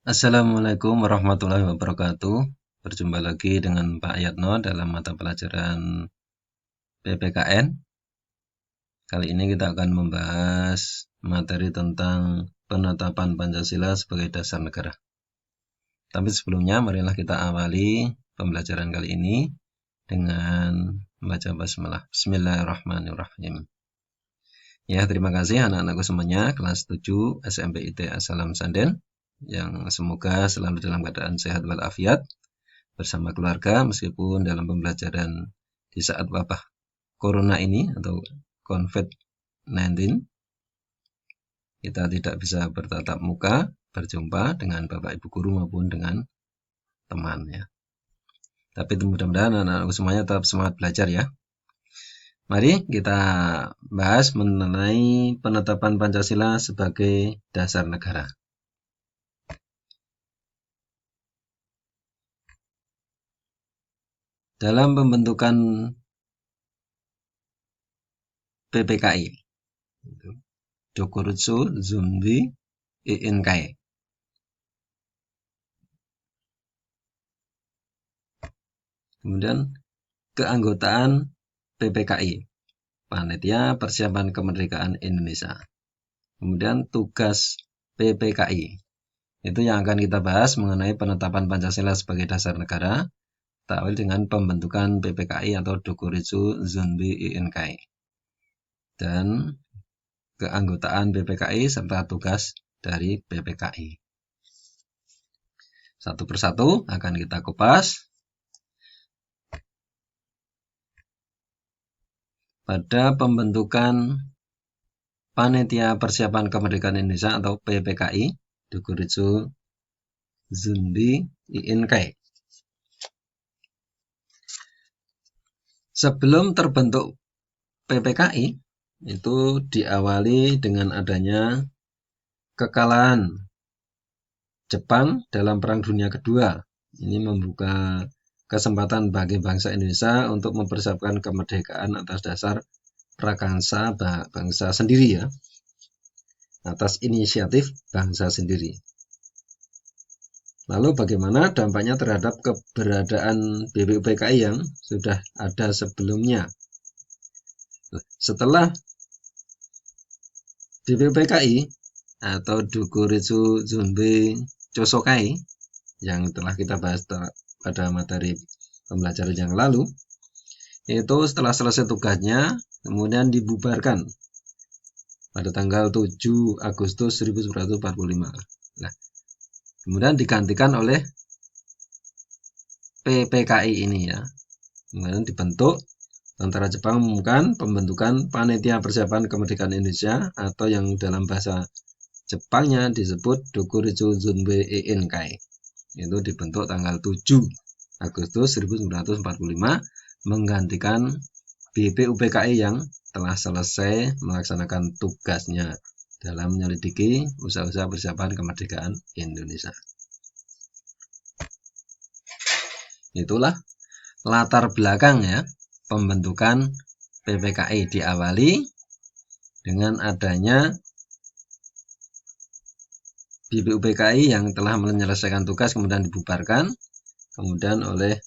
Assalamualaikum warahmatullahi wabarakatuh. Berjumpa lagi dengan Pak Yatno dalam mata pelajaran PPKN. Kali ini kita akan membahas materi tentang penetapan Pancasila sebagai dasar negara. Tapi sebelumnya, marilah kita awali pembelajaran kali ini dengan membaca basmalah. Bismillahirrahmanirrahim. Ya, terima kasih anak-anakku semuanya, kelas 7 SMP ITA Salam Sanden, yang semoga selalu dalam keadaan sehat walafiat bersama keluarga meskipun dalam pembelajaran di saat wabah corona ini atau COVID-19 kita tidak bisa bertatap muka, berjumpa dengan Bapak Ibu guru maupun dengan teman ya. Tapi mudah-mudahan anak-anakku semuanya tetap semangat belajar ya. Mari kita bahas mengenai penetapan Pancasila sebagai dasar negara. Dalam pembentukan PPKI, Dokurutsu Zumbi INKAI. Kemudian keanggotaan PPKI, Panitia Persiapan Kemerdekaan Indonesia. Kemudian tugas PPKI, itu yang akan kita bahas mengenai penetapan Pancasila sebagai dasar negara, takwil dengan pembentukan PPKI atau Dokuritsu Zunbi INKAI. Dan keanggotaan PPKI serta tugas dari PPKI. Satu persatu akan kita kupas. Pada pembentukan Panitia Persiapan Kemerdekaan Indonesia atau PPKI, Dokuritsu Zunbi INKAI. Sebelum terbentuk PPKI, itu diawali dengan adanya kekalahan Jepang dalam Perang Dunia Kedua. Ini membuka kesempatan bagi bangsa Indonesia untuk mempersiapkan kemerdekaan atas dasar prakarsa bangsa sendiri ya, atas inisiatif bangsa sendiri. Lalu bagaimana dampaknya terhadap keberadaan BPUPKI yang sudah ada sebelumnya? Setelah BPUPKI atau Dokuritsu Zunbi Chosokai yang telah kita bahas pada materi pembelajaran yang lalu, itu setelah selesai tugasnya kemudian dibubarkan pada tanggal 7 Agustus 1945. Nah, kemudian digantikan oleh PPKI ini ya. Kemudian dibentuk, Tentara Jepang mengumumkan pembentukan Panitia Persiapan Kemerdekaan Indonesia atau yang dalam bahasa Jepangnya disebut Dokuritsu Zunbi INKAI. Itu dibentuk tanggal 7 Agustus 1945 menggantikan BPUPKI yang telah selesai melaksanakan tugasnya dalam menyelidiki usaha-usaha persiapan kemerdekaan Indonesia. Itulah latar belakang ya pembentukan PPKI, diawali dengan adanya BPUPKI yang telah menyelesaikan tugas kemudian dibubarkan, kemudian oleh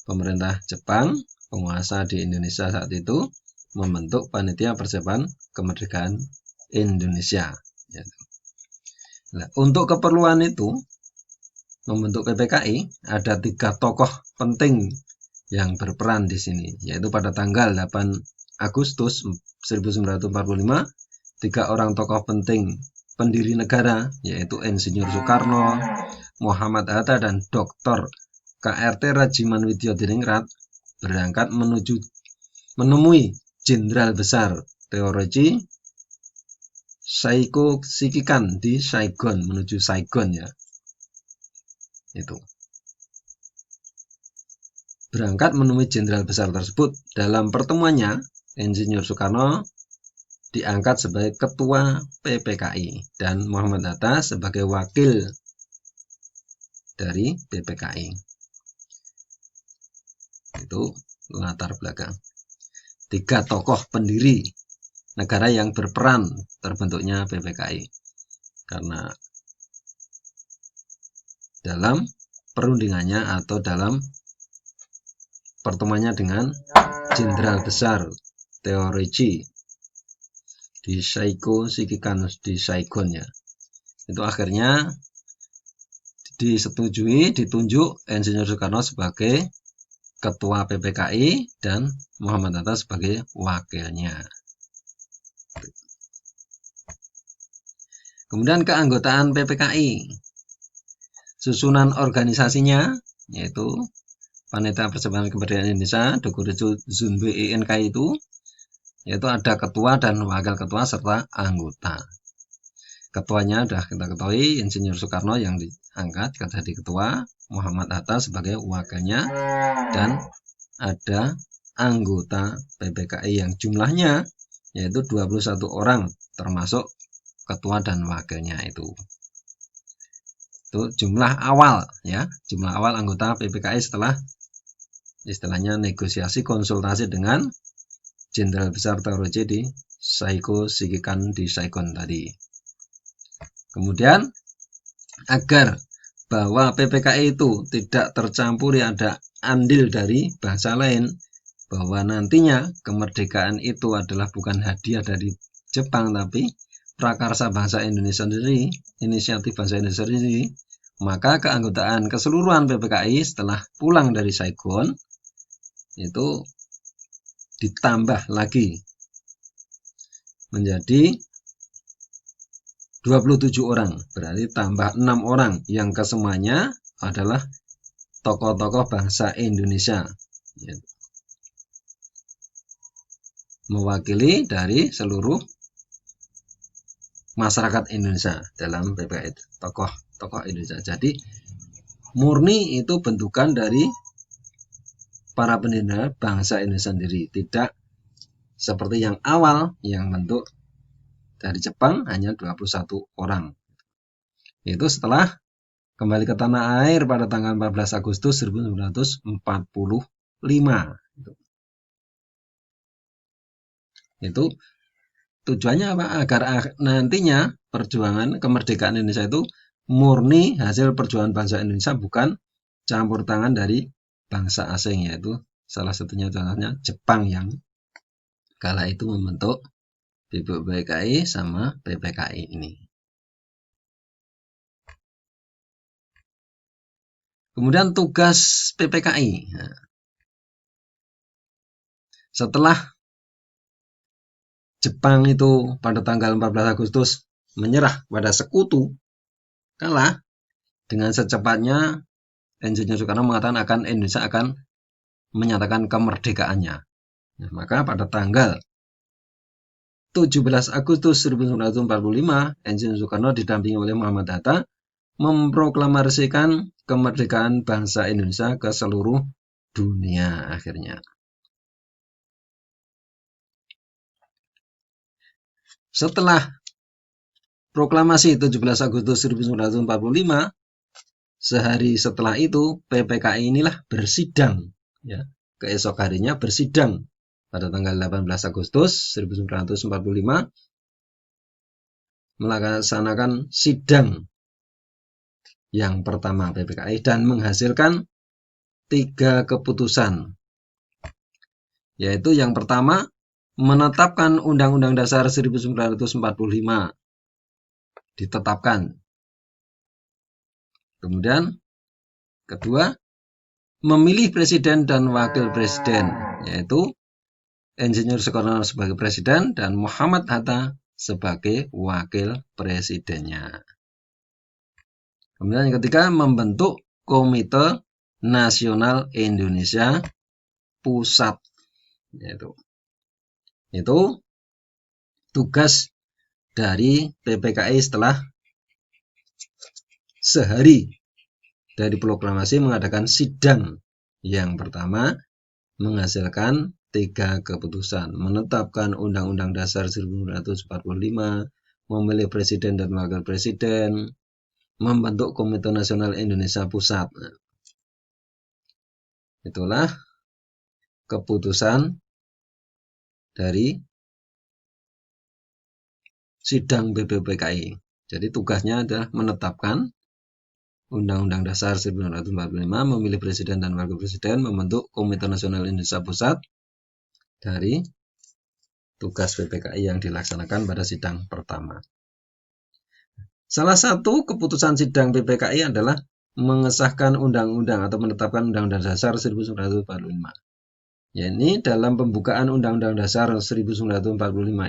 pemerintah Jepang, penguasa di Indonesia saat itu, membentuk Panitia Persiapan Kemerdekaan Indonesia. Nah, untuk keperluan itu, membentuk PPKI, ada 3 tokoh penting yang berperan di sini, yaitu pada tanggal 8 Agustus 1945, 3 orang tokoh penting pendiri negara, yaitu Insinyur Soekarno, Muhammad Hatta, dan Dr. KRT Rajiman Widyodiningrat berangkat menemui Jenderal Besar Teoroji Saiko Shikikan di Saigon, menuju Saigon ya. Itu. Berangkat menemui Jenderal Besar tersebut. Dalam pertemuannya, Insinyur Soekarno diangkat sebagai Ketua PPKI dan Muhammad Hatta sebagai wakil dari PPKI. Itu latar belakang. 3 tokoh pendiri negara yang berperan terbentuknya PPKI. Karena dalam perundingannya atau dalam pertemuannya dengan Jenderal Besar Teorici di Saigo Shikikan di Saigon ya. Itu akhirnya disetujui, ditunjuk Insinyur Soekarno sebagai Ketua PPKI dan Muhammad Hatta sebagai wakilnya. Kemudian keanggotaan PPKI, susunan organisasinya yaitu Panitia Percepatan Kemerdekaan Indonesia Dokurejo Zunbe INK itu yaitu ada ketua dan wakil ketua serta anggota. Ketuanya sudah kita ketahui Insinyur Soekarno yang diangkat jadi ketua, Muhammad Hatta sebagai wakilnya, dan ada anggota PPKI yang jumlahnya yaitu 21 orang termasuk ketua dan wakilnya itu jumlah awal ya, jumlah awal anggota PPKI setelah istilahnya negosiasi konsultasi dengan Jenderal Besar Teorici di Saigo Shikikan di Saigon tadi. Kemudian agar bahwa PPKI itu tidak tercampuri ada andil dari bangsa lain, bahwa nantinya kemerdekaan itu adalah bukan hadiah dari Jepang tapi prakarsa bangsa Indonesia sendiri, inisiatif bangsa Indonesia sendiri, maka keanggotaan keseluruhan PPKI setelah pulang dari Saigon itu ditambah lagi menjadi 27 orang, berarti tambah 6 orang yang kesemuanya adalah tokoh-tokoh bangsa Indonesia, mewakili dari seluruh masyarakat Indonesia dalam PPKI, tokoh-tokoh Indonesia. Jadi murni itu bentukan dari para pendiri bangsa Indonesia sendiri, tidak seperti yang awal yang bentuk dari Jepang hanya 21 orang. Itu setelah kembali ke tanah air pada tanggal 14 Agustus 1945. Itu tujuannya apa? Agar nantinya perjuangan kemerdekaan Indonesia itu murni hasil perjuangan bangsa Indonesia, bukan campur tangan dari bangsa asing, yaitu salah satunya contohnya Jepang yang kala itu membentuk PPKI sama PPKI ini. Kemudian tugas PPKI. Setelah Jepang itu pada tanggal 14 Agustus menyerah pada sekutu, kalah, dengan secepatnya Insinyur Soekarno mengatakan Indonesia akan menyatakan kemerdekaannya. Nah, maka pada tanggal 17 Agustus 1945, Insinyur Soekarno didampingi oleh Muhammad Hatta memproklamasikan kemerdekaan bangsa Indonesia ke seluruh dunia akhirnya. Setelah proklamasi 17 Agustus 1945, sehari setelah itu PPKI inilah bersidang ya. Keesok harinya bersidang pada tanggal 18 Agustus 1945 melaksanakan sidang yang pertama PPKI dan menghasilkan 3 keputusan, yaitu yang pertama menetapkan Undang-Undang Dasar 1945 ditetapkan. Kemudian kedua, memilih presiden dan wakil presiden, yaitu Insinyur Soekarno sebagai presiden dan Muhammad Hatta sebagai wakil presidennya. Kemudian yang ketiga, membentuk Komite Nasional Indonesia Pusat, itu tugas dari PPKI setelah sehari dari proklamasi mengadakan sidang yang pertama, menghasilkan 3 keputusan, menetapkan Undang-Undang Dasar 1945, memilih presiden dan wakil presiden, membentuk Komite Nasional Indonesia Pusat. Itulah keputusan dari sidang PPKI. Jadi tugasnya adalah menetapkan Undang-Undang Dasar 1945 memilih Presiden dan Wakil Presiden, membentuk Komite Nasional Indonesia Pusat dari tugas PPKI yang dilaksanakan pada sidang pertama. Salah satu keputusan sidang PPKI adalah mengesahkan undang-undang atau menetapkan Undang-Undang Dasar 1945. Ya, ini dalam pembukaan Undang-Undang Dasar 1945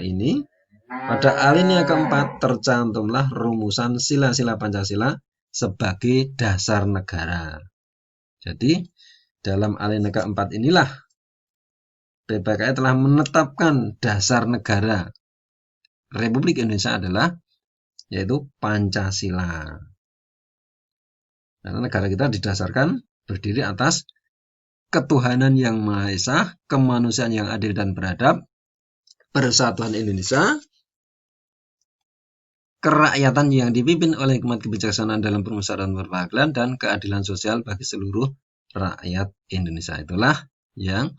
ini, pada alinea keempat tercantumlah rumusan sila-sila Pancasila sebagai dasar negara. Jadi, dalam alinea keempat inilah PPKI telah menetapkan dasar negara Republik Indonesia adalah yaitu Pancasila. Karena negara kita didasarkan berdiri atas ketuhanan yang Maha Esa, kemanusiaan yang adil dan beradab, persatuan Indonesia, kerakyatan yang dipimpin oleh hikmat kebijaksanaan dalam permusyawaratan perwakilan, dan keadilan sosial bagi seluruh rakyat Indonesia. Itulah yang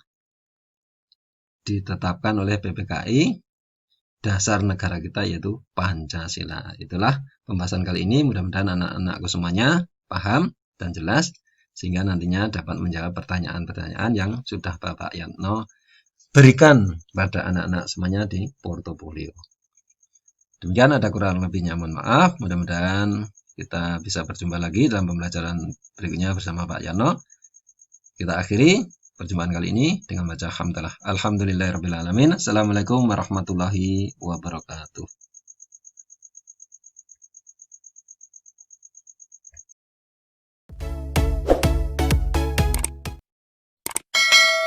ditetapkan oleh PPKI, dasar negara kita yaitu Pancasila. Itulah pembahasan kali ini. Mudah-mudahan anak-anakku semuanya paham dan jelas, sehingga nantinya dapat menjawab pertanyaan-pertanyaan yang sudah Bapak Yatno berikan pada anak-anak semuanya di portofolio. Demikian, ada kurang lebihnya mohon maaf. Mudah-mudahan kita bisa berjumpa lagi dalam pembelajaran berikutnya bersama Pak Yatno. Kita akhiri perjumpaan kali ini dengan baca hamdalah. Alhamdulillahirabbil alamin. Assalamualaikum warahmatullahi wabarakatuh.